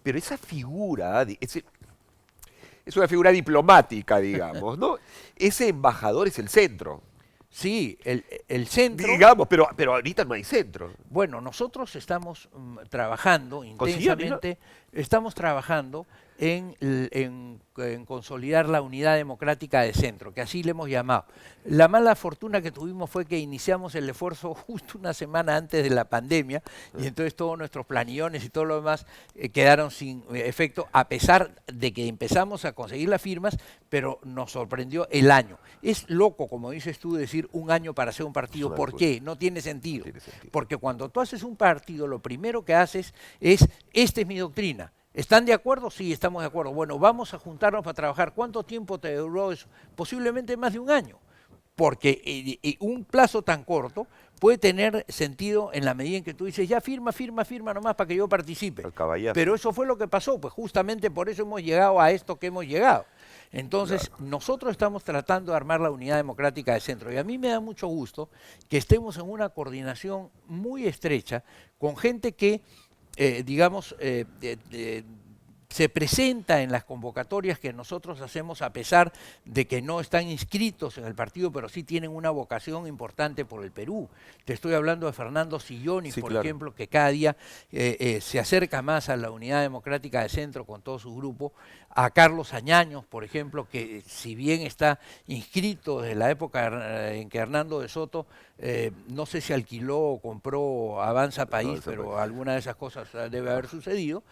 Pero esa figura, es una figura diplomática, digamos, ¿no? Ese embajador es el centro, Sí, el centro. digamos, pero ahorita no hay centro. Bueno, nosotros estamos trabajando ¿Consiguieron? intensamente, estamos trabajando en consolidar la unidad democrática de centro, que así le hemos llamado. La mala fortuna que tuvimos fue que iniciamos el esfuerzo justo una semana antes de la pandemia y entonces todos nuestros planillones y todo lo demás quedaron sin efecto, a pesar de que empezamos a conseguir las firmas, pero nos sorprendió el año. Es loco, como dices tú, decir un año para hacer un partido. una ¿Por locura. qué? No tiene sentido. Tiene sentido. Porque cuando tú haces un partido, lo primero que haces es, esta es mi doctrina. ¿Están de acuerdo? Sí, estamos de acuerdo. Bueno, vamos a juntarnos para trabajar. ¿Cuánto tiempo te duró eso? Posiblemente más de un año. Porque un plazo tan corto puede tener sentido en la medida en que tú dices, ya firma nomás para que yo participe. Al caballazo. Pero eso fue lo que pasó, pues justamente por eso hemos llegado a esto que hemos llegado. Entonces, nosotros estamos tratando de armar la unidad democrática de centro y a mí me da mucho gusto que estemos en una coordinación muy estrecha con gente que, digamos, se presenta en las convocatorias que nosotros hacemos a pesar de que no están inscritos en el partido, pero sí tienen una vocación importante por el Perú. Te estoy hablando de Fernando Sillonis, Sí, por claro. ejemplo, que cada día se acerca más a la unidad democrática de centro con todo su grupo, a Carlos Añaños, por ejemplo, que si bien está inscrito desde la época en que Hernando de Soto, no sé si alquiló o compró Avanza País, Avanza pero País. alguna de esas cosas debe haber sucedido,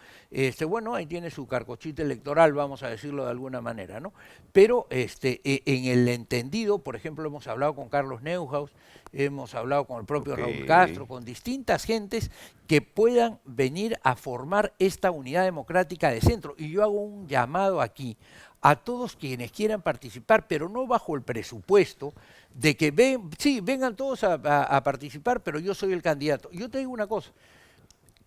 bueno, ahí tiene su carcochita electoral, vamos a decirlo de alguna manera, ¿no? Pero en el entendido, por ejemplo, hemos hablado con Carlos Neuhaus, hemos hablado con el propio Ok. Raúl Castro, con distintas gentes que puedan venir a formar esta unidad democrática de centro. Y yo hago un llamado aquí a todos quienes quieran participar, pero no bajo el presupuesto de que sí, vengan todos a participar, pero yo soy el candidato. Yo te digo una cosa,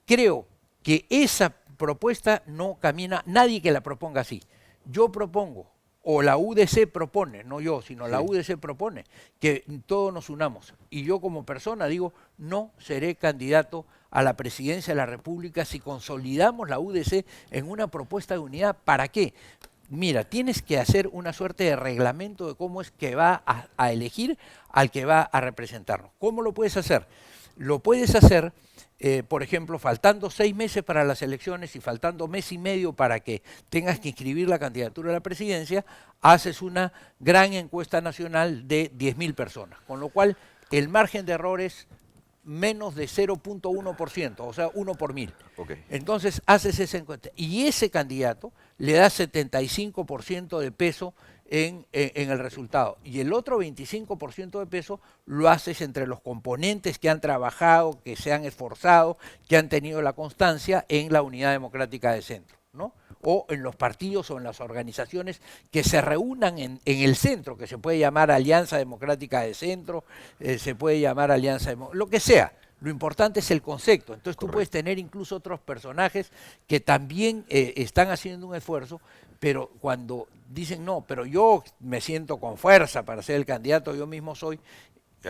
creo que esa propuesta no camina, nadie que la proponga así. Yo propongo, o la UDC propone, no yo, sino la UDC propone, que todos nos unamos. Y yo como persona digo, no seré candidato a la presidencia de la República si consolidamos la UDC en una propuesta de unidad. ¿Para qué? Mira, tienes que hacer una suerte de reglamento de cómo es que va a elegir al que va a representarnos. ¿Cómo lo puedes hacer? Lo puedes hacer, por ejemplo, faltando 6 meses para las elecciones y faltando mes y medio para que tengas que inscribir la candidatura a la presidencia, haces una gran encuesta nacional de 10.000 personas, con lo cual el margen de error es menos de 0.1%, o sea, 1 por 1000. Okay. Entonces haces esa encuesta y ese candidato le da 75% de peso en el resultado y el otro 25% de peso lo haces entre los componentes que han trabajado, que se han esforzado, que han tenido la constancia en la unidad democrática de centro, ¿no? O en los partidos o en las organizaciones que se reúnan en el centro, que se puede llamar Alianza Democrática de Centro, se puede llamar Alianza, lo que sea. Lo importante es el concepto. Entonces tú puedes tener incluso otros personajes que también están haciendo un esfuerzo, pero cuando dicen, no, pero yo me siento con fuerza para ser el candidato, yo mismo soy,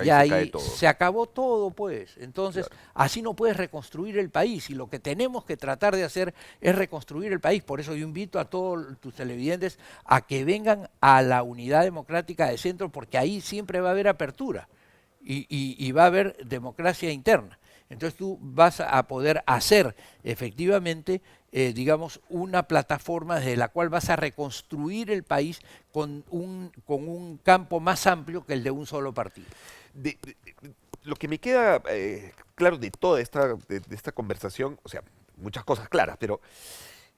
ya ahí se acabó todo, pues. Entonces, así no puedes reconstruir el país y lo que tenemos que tratar de hacer es reconstruir el país. Por eso yo invito a todos tus televidentes a que vengan a la unidad democrática de centro, porque ahí siempre va a haber apertura y va a haber democracia interna. Entonces tú vas a poder hacer efectivamente, digamos, una plataforma desde la cual vas a reconstruir el país con un campo más amplio que el de un solo partido. Lo que me queda claro de toda esta conversación, o sea, muchas cosas claras, pero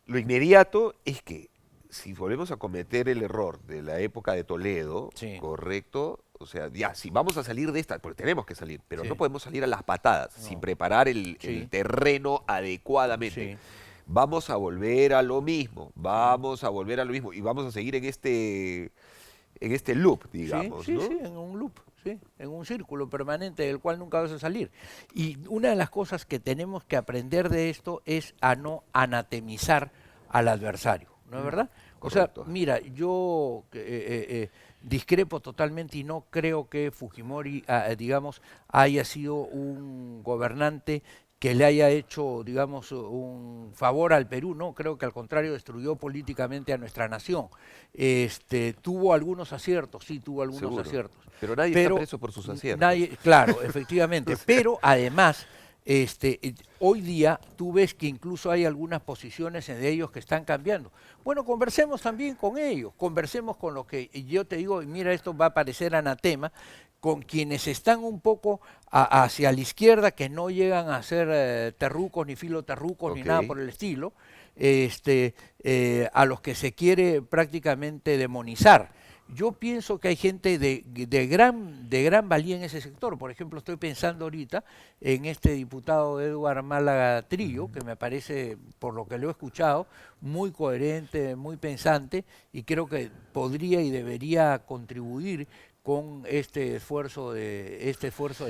lo inmediato es que si volvemos a cometer el error de la época de Toledo, Sí. correcto, o sea, ya, si vamos a salir de esta, porque tenemos que salir, pero Sí. no podemos salir a las patadas No. sin preparar el terreno adecuadamente. Sí. Vamos a volver a lo mismo, vamos a volver a lo mismo y vamos a seguir en este loop, digamos, sí, ¿no? sí, en un loop, sí, en un círculo permanente del cual nunca vas a salir. Y una de las cosas que tenemos que aprender de esto es a no anatemizar al adversario, ¿no es verdad? O sea, correcto. mira, yo discrepo totalmente y no creo que Fujimori, digamos, haya sido un gobernante que le haya hecho, digamos, un favor al Perú. No, creo que al contrario destruyó políticamente a nuestra nación. Tuvo algunos aciertos, sí, tuvo algunos Seguro. aciertos, Pero nadie está pero preso por sus aciertos. nadie, claro, efectivamente, O sea, pero además, hoy día tú ves que incluso hay algunas posiciones de ellos que están cambiando. Bueno, conversemos también con ellos, conversemos con lo que yo te digo, y mira, esto va a parecer anatema, con quienes están un poco hacia la izquierda, que no llegan a ser terrucos, ni filoterrucos, ni ok. nada por el estilo, a los que se quiere prácticamente demonizar. Yo pienso que hay gente de gran valía en ese sector. Por ejemplo, estoy pensando ahorita en este diputado Eduard Málaga Trillo, que me parece, por lo que lo he escuchado, muy coherente, muy pensante, y creo que podría y debería contribuir con este esfuerzo de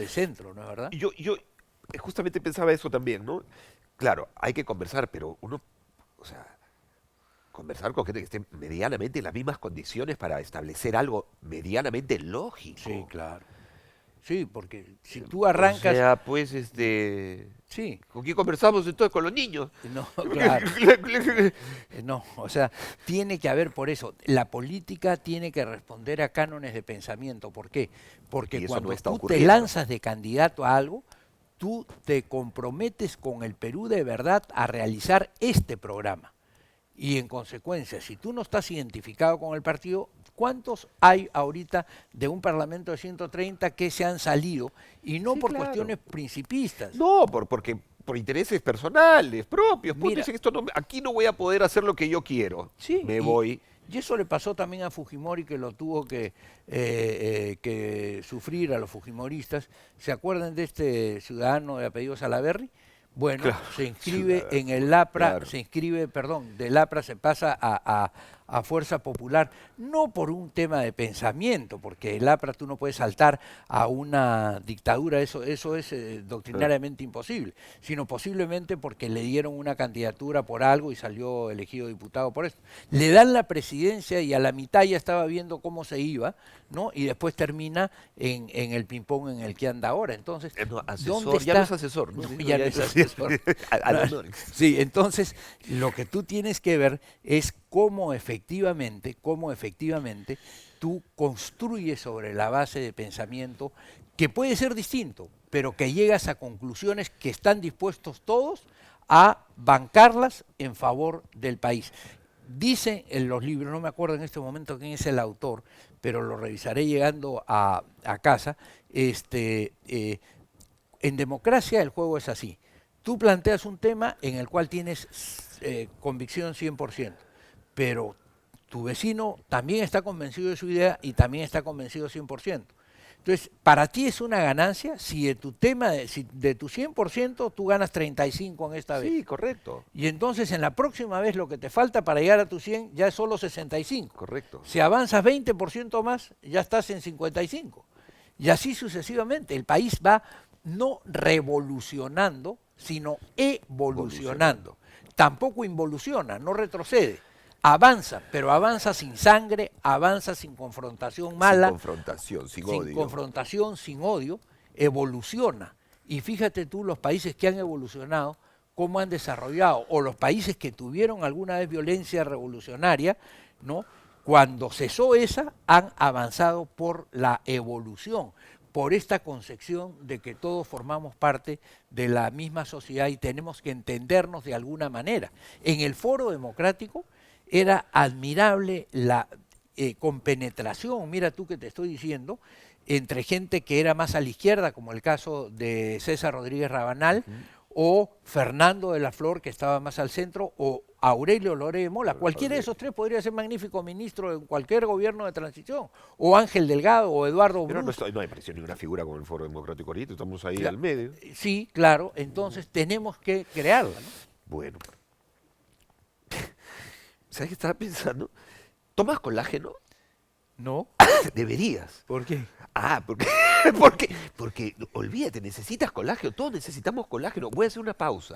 centro, ¿no es verdad? Yo justamente pensaba eso también, ¿no? Claro, hay que conversar, pero uno, o sea, conversar con gente que esté medianamente en las mismas condiciones para establecer algo medianamente Sí, lógico. claro. Sí, porque si tú O arrancas, sea, pues, sí, ¿con quién conversamos entonces? Con los niños. no, claro. No, o sea, tiene que haber por eso, la política tiene que responder a cánones de pensamiento. ¿Por qué? Porque Y eso no cuando está tú te ocurriendo. lanzas de candidato a algo, tú te comprometes con el Perú de verdad a realizar este programa. Y en consecuencia, si tú no estás identificado con el partido, ¿cuántos hay ahorita de un parlamento de 130 que se han salido? Y no Sí, por claro. cuestiones principistas. No, porque por intereses personales, propios. Pues Mira, dicen, aquí no voy a poder hacer lo que yo quiero. sí, Me voy. y eso le pasó también a Fujimori, que lo tuvo que sufrir a los fujimoristas. ¿Se acuerdan de este ciudadano de apellido Salaverry? Bueno, Claro, se inscribe ciudadano. en el APRA, Claro. se inscribe, perdón, del APRA se pasa a Fuerza Popular, no por un tema de pensamiento, porque el APRA tú no puedes saltar a una dictadura, eso es doctrinariamente imposible, sino posiblemente porque le dieron una candidatura por algo y salió elegido diputado por esto. Le dan la presidencia y a la mitad ya estaba viendo cómo se iba, ¿no? Y después termina en el ping-pong en el que anda ahora. Entonces, No, ¿dónde asesor, ya no es está? asesor, ¿no? No, Digo, ya ya no es es asesor. al honor. Sí, entonces lo que tú tienes que ver es cómo efectivamente tú construyes sobre la base de pensamiento que puede ser distinto, pero que llegas a conclusiones que están dispuestos todos a bancarlas en favor del país. Dice en los libros, no me acuerdo en este momento quién es el autor, pero lo revisaré llegando a casa, en democracia el juego es así. Tú planteas un tema en el cual tienes convicción 100%, pero tu vecino también está convencido de su idea y también está convencido 100%. Entonces, para ti es una ganancia si de tu tema, si de tu 100% tú ganas 35 en esta vez. Sí, correcto, Y entonces en la próxima vez lo que te falta para llegar a tu 100 ya es solo 65. correcto. Si avanzas 20% más, ya estás en 55. Y así sucesivamente. El país va no revolucionando, sino evolucionando. Evolucionando. Tampoco involuciona, no retrocede. Avanza, pero avanza sin sangre, avanza sin confrontación Sin mala, confrontación, sin sin odio. confrontación, sin odio, evoluciona. Y fíjate tú los países que han evolucionado, cómo han desarrollado, o los países que tuvieron alguna vez violencia revolucionaria, ¿no? Cuando cesó esa, han avanzado por la evolución, por esta concepción de que todos formamos parte de la misma sociedad y tenemos que entendernos de alguna manera. En el foro democrático era admirable la compenetración, mira tú que te estoy diciendo, entre gente que era más a la izquierda, como el caso de César Rodríguez Rabanal, Ujú. o Fernando de la Flor, que estaba más al centro, o Aurelio Loré de Mola. Cualquiera de esos tres podría ser magnífico ministro en cualquier gobierno de transición, o Ángel Delgado, o Eduardo Pero no, Brus. no apareció ninguna figura como el Foro Democrático ahorita, estamos ahí Cla- al medio. Sí, claro, entonces tenemos que crearla, ¿no? Bueno, ¿sabes qué estaba pensando? ¿Tomas colágeno? ¿No? Deberías. ¿Por qué? Ah, porque, olvídate, necesitas colágeno, todos necesitamos colágeno. Voy a hacer una pausa.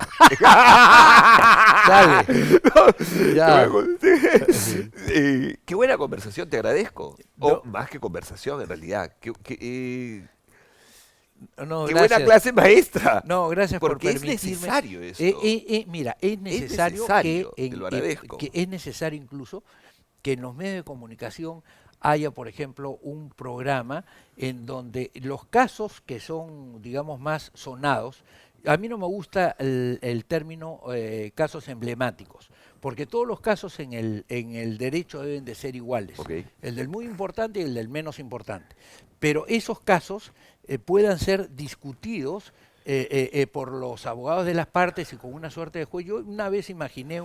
Dale, ya. Luego, qué buena conversación, te agradezco. O No, más que conversación, en realidad. no, Qué buena gracias. clase maestra. No, gracias por Porque es permitirme. necesario esto. Mira, es Es necesario necesario, te lo agradezco. que es necesario incluso que en los medios de comunicación haya, por ejemplo, un programa en donde los casos que son, digamos, más sonados, a mí no me gusta el término casos emblemáticos, porque todos los casos en el derecho deben de ser iguales, Ok. el del muy importante y el del menos importante. Pero esos casos puedan ser discutidos por los abogados de las partes y con una suerte de juez. Yo una vez imaginé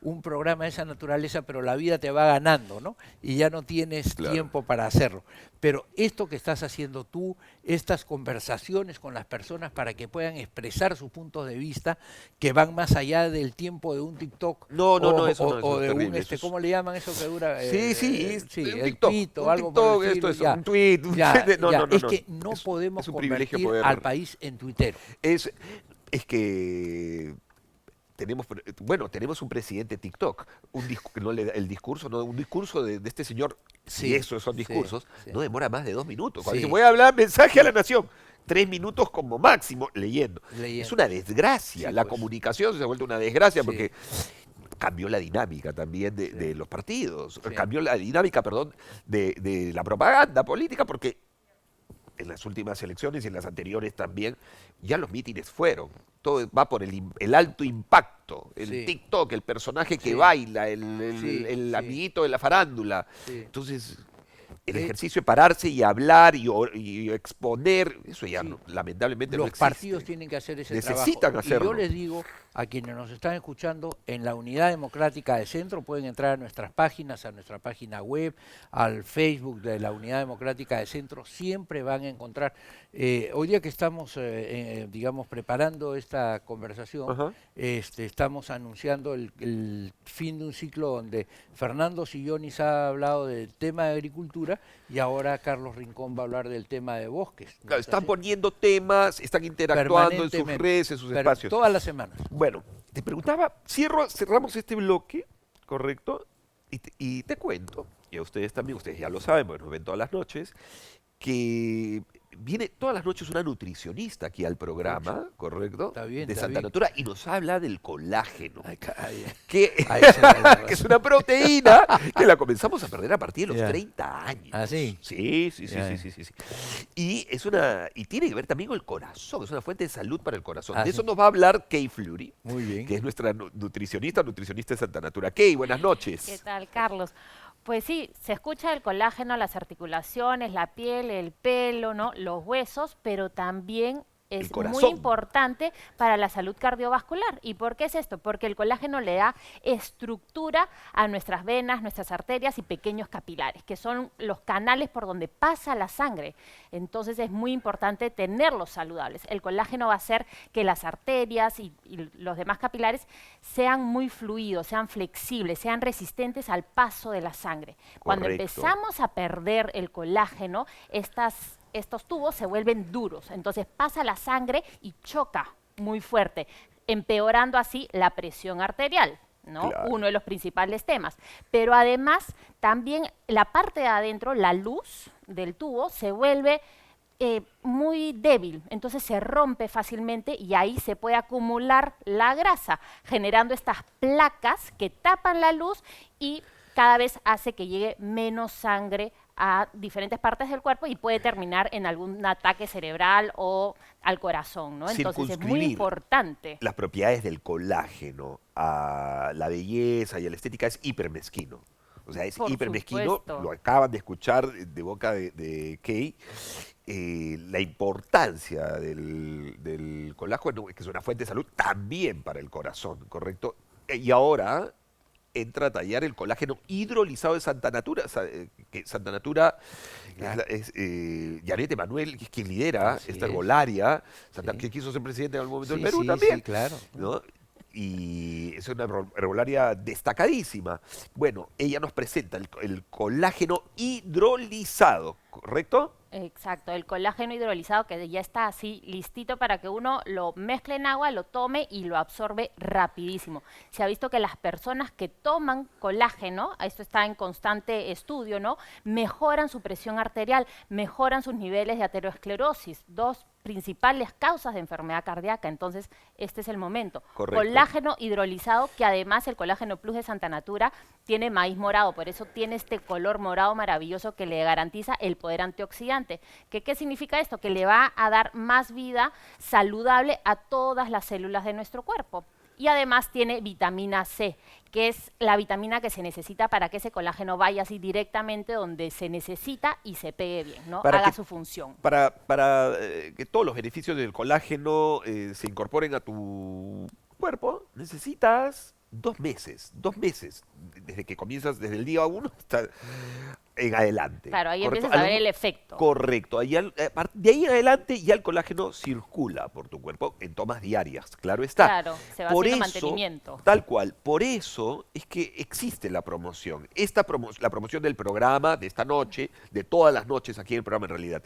un programa de esa naturaleza, pero la vida te va ganando, ¿no? Y ya no tienes Claro. tiempo para hacerlo. Pero esto que estás haciendo tú, estas conversaciones con las personas para que puedan expresar sus puntos de vista, que van más allá del tiempo de un TikTok No, no, no, eso no, eso o es de terrible, un, eso es- ¿cómo le llaman eso que dura? Sí, sí, Sí, un el TikTok, tuit o un algo por el TikTok, estilo, esto ya. es un tweet. Ya, No, ya, no, no, es no. que no podemos es un privilegio convertir poder. al país en tuitero. Es, es que tenemos un presidente TikTok, no el discurso, no, un discurso de este señor, si Sí, esos son sí, discursos, sí. no demora más de 2 minutos. Cuando Sí. dice, voy a hablar mensaje a la nación, 3 minutos como máximo leyendo. Es Leyendo. una desgracia, Sí, la pues. comunicación se ha vuelto una desgracia Sí. porque cambió la dinámica también de los partidos, Sí. cambió la dinámica, perdón, de la propaganda política porque en las últimas elecciones y en las anteriores también, ya los mítines fueron. Todo va por el alto impacto, el Sí. TikTok, el personaje que Sí. baila, Sí, el sí. amiguito de la farándula. Sí. Entonces, el Eh, ejercicio de pararse y hablar y exponer, eso ya Sí. lamentablemente no Los existe. partidos tienen que hacer ese Necesitan trabajo. hacerlo. Y yo les digo a quienes nos están escuchando, en la Unidad Democrática de Centro pueden entrar a nuestras páginas, a nuestra página web, al Facebook de la Unidad Democrática de Centro, siempre van a encontrar. Hoy día que estamos, digamos, preparando esta conversación, Ajá. estamos anunciando el fin de un ciclo donde Fernando Sillonis ha hablado del tema de agricultura y ahora Carlos Rincón va a hablar del tema de bosques. ¿No Claro, es están así? poniendo temas, están interactuando en sus Permanentemente, redes, en sus pero espacios. todas las semanas. Bueno, te preguntaba, cerramos este bloque, ¿correcto? Y te cuento, y a ustedes también, ustedes ya lo saben, porque nos ven todas las noches, que viene todas las noches una nutricionista aquí al programa, ¿correcto? Está bien, De está Santa bien. Natura, y nos habla del colágeno, Ay, ay, que, ahí se me da la que es razón. una proteína que la comenzamos a perder a partir de los Ya. 30 años. ¿Ah, sí? Sí, sí, sí, Ya, sí, ya. sí, sí, sí. Y tiene que ver también con el corazón, es una fuente de salud para el corazón. Ah, De eso sí. nos va a hablar Kay Fleury, Muy bien. que es nuestra nutricionista de Santa Natura. Kay, buenas ¿Qué noches. tal, Carlos? Pues sí, se escucha el colágeno, las articulaciones, la piel, el pelo, ¿no? Los huesos, pero también es muy corazón. importante para la salud cardiovascular. ¿Y por qué es esto? Porque el colágeno le da estructura a nuestras venas, nuestras arterias y pequeños capilares, que son los canales por donde pasa la sangre. Entonces es muy importante tenerlos saludables. El colágeno va a hacer que las arterias y los demás capilares sean muy fluidos, sean flexibles, sean resistentes al paso de la sangre. Cuando Correcto. empezamos a perder el colágeno, estos tubos se vuelven duros, entonces pasa la sangre y choca muy fuerte, empeorando así la presión arterial, ¿no? Claro. Uno de los principales temas. Pero además, también la parte de adentro, la luz del tubo, se vuelve muy débil, entonces se rompe fácilmente y ahí se puede acumular la grasa, generando estas placas que tapan la luz y cada vez hace que llegue menos sangre a diferentes partes del cuerpo y puede terminar en algún ataque cerebral o al corazón, ¿no? Entonces es muy Circunscribir importante. las propiedades del colágeno a la belleza y a la estética es hipermezquino. O sea, es Por hipermezquino, supuesto. lo acaban de escuchar de boca de Kay, la importancia del colágeno, que es una fuente de salud también para el corazón, ¿correcto? Y ahora entra a tallar el colágeno hidrolizado de Santa Natura, que Santa Natura es Yanet Emanuel, que es quien lidera Así esta es. herbolaria, Sí. que quiso ser presidente en algún momento Sí, del Perú sí, también, sí, claro. ¿no? y es una herbolaria destacadísima. Bueno, ella nos presenta el colágeno hidrolizado, ¿correcto? Exacto, el colágeno hidrolizado que ya está así listito para que uno lo mezcle en agua, lo tome y lo absorbe rapidísimo. Se ha visto que las personas que toman colágeno, esto está en constante estudio, ¿no? Mejoran su presión arterial, mejoran sus niveles de aterosclerosis, dos principales causas de enfermedad cardíaca. Entonces, este es el momento. Correcto. Colágeno hidrolizado, que además el colágeno plus de Santa Natura tiene maíz morado, por eso tiene este color morado maravilloso que le garantiza el poder antioxidante. ¿Qué significa esto? Que le va a dar más vida saludable a todas las células de nuestro cuerpo. Y además tiene vitamina C, que es la vitamina que se necesita para que ese colágeno vaya así directamente donde se necesita y se pegue bien, ¿no? Haga su función. Para que todos los beneficios del colágeno se incorporen a tu cuerpo, necesitas 2 meses, 2 meses, desde que comienzas, desde el día 1 hasta en adelante. Claro, ahí ¿correcto? empiezas a ver el efecto. Correcto, de ahí en adelante ya el colágeno circula por tu cuerpo en tomas diarias, claro está. Claro, se va haciendo mantenimiento. Tal cual, por eso es que existe la promoción. La promoción del programa de esta noche, de todas las noches aquí en el programa en realidad,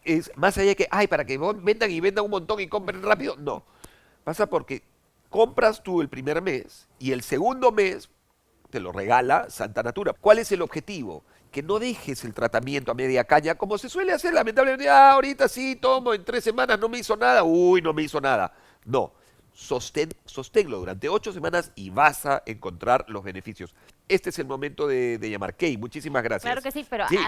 es más allá de que, ay, para que vendan un montón y compren rápido, no. Pasa porque compras tú el primer mes y el segundo mes te lo regala Santa Natura. ¿Cuál es el objetivo? Que no dejes el tratamiento a media caña, como se suele hacer lamentablemente. Ahorita sí, tomo, en 3 semanas no me hizo nada. Uy, no me hizo nada. No, sosténlo durante 8 semanas y vas a encontrar los beneficios. Este es el momento de llamar. Kay, muchísimas gracias. Claro que sí, pero Sí.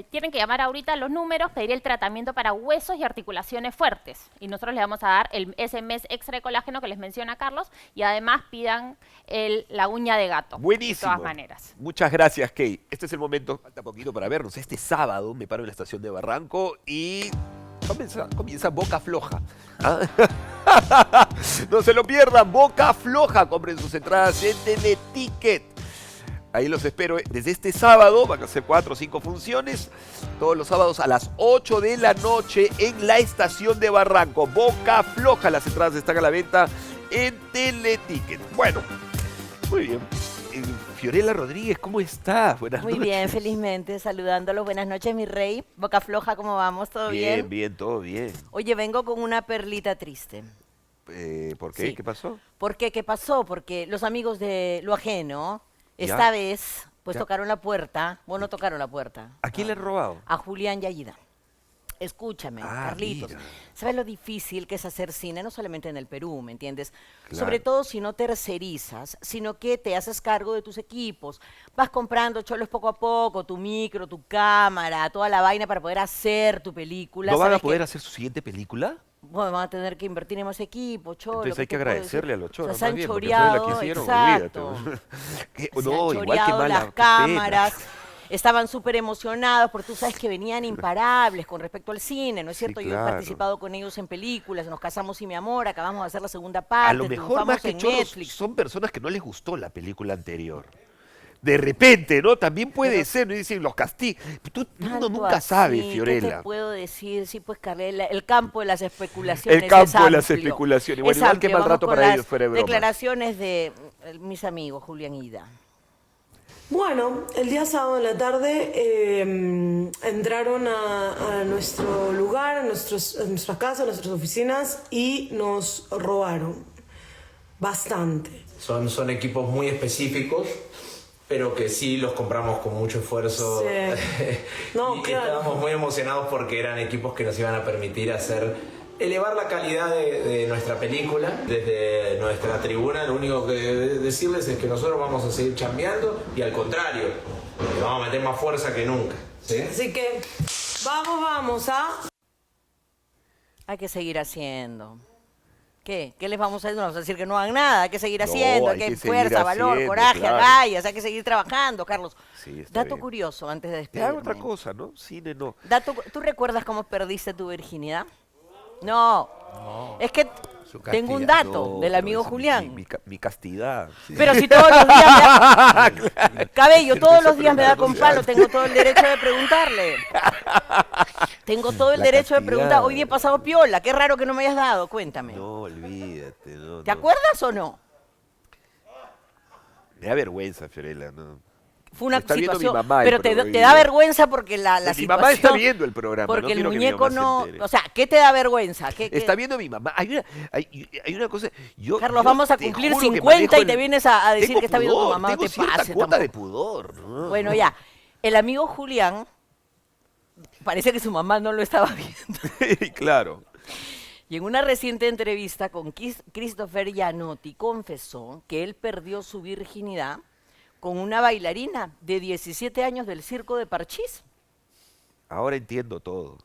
tienen que llamar ahorita a los números, pedir el tratamiento para huesos y articulaciones fuertes. Y nosotros les vamos a dar ese mes extra de colágeno que les menciona Carlos y además pidan la uña de gato. Buenísimo. De todas maneras. Muchas gracias, Kay. Este es el momento, falta poquito para vernos. Este sábado me paro en la estación de Barranco y comienza Boca Floja. ¿Ah? No se lo pierdan, Boca Floja. Compren sus entradas en Teleticket. Ahí los espero desde este sábado, van a ser 4 o 5 funciones, todos los sábados a las 8 de la noche en la estación de Barranco. Boca Floja, las entradas están a la venta en Teleticket. Bueno, muy bien. Fiorella Rodríguez, ¿cómo estás? Buenas noches. Muy bien, felizmente, saludándolos. Buenas noches, mi rey. Boca Floja, ¿cómo vamos? ¿Todo bien? Bien, todo bien. Oye, vengo con una perlita triste. ¿Por qué? Sí. ¿Qué pasó? ¿Por qué? ¿Qué pasó? Porque los amigos de Lo Ajeno, Ya. esta vez, pues Ya. tocaron la puerta. Bueno, no tocaron la puerta. ¿A quién le han robado? A Julián Yayida. Escúchame, Ah, Carlitos. mira. ¿Sabes lo difícil que es hacer cine? No solamente en el Perú, ¿me entiendes? Claro. Sobre todo si no tercerizas, sino que te haces cargo de tus equipos. Vas comprando cholos poco a poco, tu micro, tu cámara, toda la vaina para poder hacer tu película. ¿No van a ¿Sabes qué? poder hacer su siguiente película? Bueno, van a tener que invertir en más equipo, cholo. Entonces hay ¿qué que te puedo agradecerle a decir? los choros. O sea, se han más bien, porque ustedes la choreado, quisieron, exacto. olvídate. Que- Se no, han igual que choreado mala. las qué cámaras. pena. Estaban súper emocionados porque tú sabes que venían imparables con respecto al cine, ¿no es Sí, cierto? Yo he claro. participado con ellos en películas, Nos casamos y mi amor, acabamos de hacer la segunda A parte, lo mejor triunfamos más que en choros Netflix. son personas que no les gustó la película anterior. De repente, ¿no? También puede Pero- ser, ¿no? Dicen los castigos. Uno Tanto nunca sabe, así, ¿qué Fiorella. te puedo decir? Sí, pues, Carlela, el campo de las especulaciones El campo es de las amplio. especulaciones. Bueno, Es igual que amplio. mal rato Vamos para con ellos, las fuera de broma. declaraciones de mis amigos, Julián y Ida. Bueno, el día sábado en la tarde entraron a nuestro lugar, a nuestras casas, a nuestras oficinas y nos robaron bastante. Son equipos muy específicos, pero que sí los compramos con mucho esfuerzo. Sí. No, y claro. estábamos muy emocionados porque eran equipos que nos iban a permitir elevar la calidad de nuestra película. Desde nuestra tribuna lo único que decirles es que nosotros vamos a seguir chambeando y al contrario, le vamos a meter más fuerza que nunca. ¿sí? Así que vamos, ¿ah? Hay que seguir haciendo. ¿Qué? ¿Qué les vamos a decir? No vamos a decir que no hagan nada, hay que seguir No, haciendo, hay hay que que seguir fuerza, valor, haciendo, coraje, claro. agallas, hay que seguir trabajando, Carlos. Sí, está Dato bien. curioso antes de Te despedirme. hago otra cosa, ¿no? Cine no. ¿Tú recuerdas cómo perdiste tu virginidad? No. Es que Su Tengo un castidad. dato No, del pero amigo es Julián. mi castidad. Sí. Pero si todos los días Cabello, todos los días me da con palo, tengo todo el derecho de preguntarle. Tengo todo el La derecho de castidad. preguntar. Hoy día he pasado piola, qué raro que no me hayas dado, cuéntame. No, olvídate. No, ¿Te no. acuerdas o no? Me da vergüenza, Fiorella. No. Fue una Está viendo mi situación, mamá el pero te da programa. vergüenza porque la Mi situación... mamá está viendo el programa. Porque no el quiero que mi muñeco mamá se no... entere. O sea, ¿qué te da vergüenza? ¿Qué? Está viendo mi mamá. Hay una cosa. Carlos, yo vamos a te cumplir juro que 50 y manejo te vienes a decir tengo que está viendo tu pudor, mamá, no tengo te cierta pases cuota de tampoco. pudor. ¿no? Bueno, ya. El amigo Julián, parece que su mamá no lo estaba viendo. Claro. Y en una reciente entrevista con Christopher Gianotti confesó que él perdió su virginidad con una bailarina de 17 años del circo de Parchís. Ahora entiendo todo.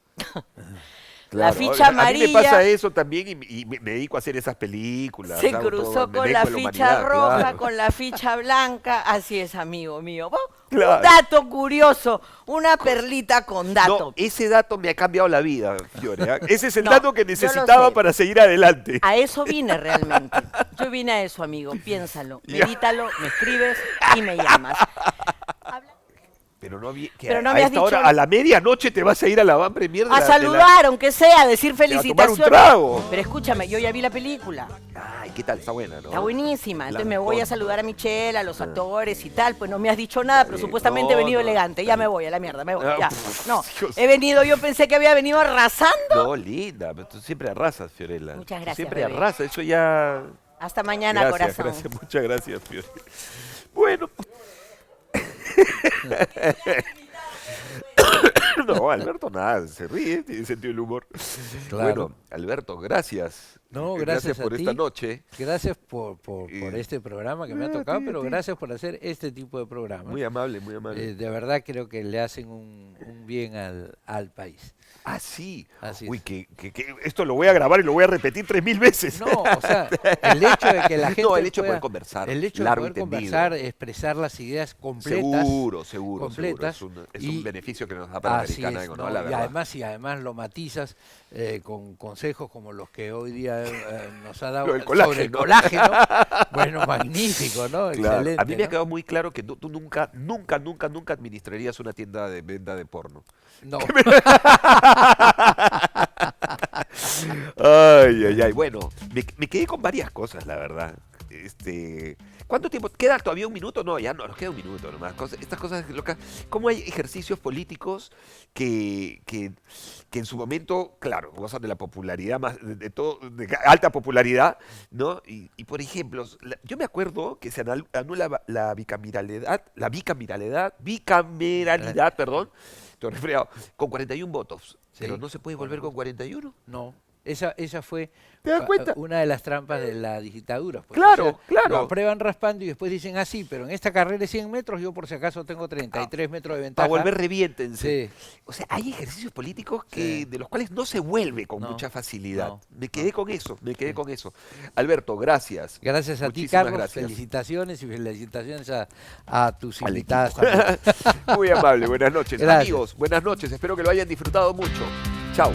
La ficha A mí me amarilla pasa eso también y me dedico a hacer esas películas. se hago cruzó todo, me con vengo la de ficha humanidad, roja, claro. con la ficha blanca. Así es, amigo mío. Claro. Un dato curioso, una perlita con dato. No, ese dato me ha cambiado la vida, Fiore. ¿ah? Ese es el No, dato que yo lo necesitaba sé. para seguir adelante. A eso vine realmente. Yo vine a eso, amigo. Piénsalo, Ya. medítalo, me escribes y me llamas. Pero no, Pero no a me has esta hora, dicho- a la medianoche te vas a ir a la van premier de A la- saludar, aunque sea, a decir a tomar un felicitaciones. trago. Pero escúchame, yo ya vi la película. Ay, ¿qué tal? Está buena, ¿no? Está buenísima. Entonces La me voy a mejor. saludar a Michelle, a los actores y tal. Pues no me has dicho nada, pero bien. supuestamente he No, venido no, elegante. está Ya me bien. voy a la mierda, me voy. Ah, Ya. pff, No, Dios. he venido, yo pensé que había venido arrasando. No, linda, pero tú siempre arrasas, Fiorella. Muchas Tú gracias, siempre bebé. arrasas, eso ya... Hasta mañana, Gracias, corazón. gracias, muchas gracias, Fiorella. Bueno. No, Alberto nada, se ríe, tiene sentido del humor. Claro. Bueno, Alberto, gracias. No, gracias a por ti. esta noche. Gracias por Eh, este programa que me ha tocado, pero gracias por hacer este tipo de programas. Muy amable, muy amable. De verdad creo que le hacen un bien al país. Ah, sí. Así Uy, es. que esto lo voy a grabar y lo voy a repetir 3000 veces. No, o sea, el hecho de que la gente No, el hecho de pueda- poder conversar, el hecho de largo y poder tendido. conversar, expresar las ideas completas, Seguro. completas, Es un y- beneficio que nos da así Panamericana, es, digo, ¿no? ¿no? La y verdad. además lo matizas con consejos como los que hoy día nos ha dado Lo del sobre el colágeno. colágeno. Bueno, magnífico, ¿no? Claro. Excelente. A mí me ha ¿no? quedado muy claro que tú nunca administrarías una tienda de venta de porno. No. Ay. Bueno, me quedé con varias cosas, la verdad. ¿Cuánto tiempo? ¿Queda todavía un minuto? No, ya no, nos queda un minuto nomás. Estas cosas locas. ¿Cómo hay ejercicios políticos que en su momento, claro, gozan de la popularidad, más de todo, de alta popularidad, ¿no? Y por ejemplo, yo me acuerdo que se anula la bicameralidad, perdón, estoy resfriado, con 41 votos. Sí. Pero no se puede volver con 41. No, esa fue ¿Te das cuenta? una de las trampas de la dictadura. Pues. Claro, claro. Lo aprueban raspando y después dicen, ah, sí, pero en esta carrera de 100 metros yo por si acaso tengo 33 metros de ventaja. Para volver reviéntense. Sí. O sea, hay ejercicios políticos Sí. de los cuales no se vuelve con No, mucha facilidad. no, Me quedé con eso. Alberto, gracias. Gracias a ti, Muchísimas Carlos. gracias. Felicitaciones y felicitaciones a tus Al invitadas equipo. también. Muy amable, buenas noches. Gracias. Amigos, buenas noches. Espero que lo hayan disfrutado mucho. Chao.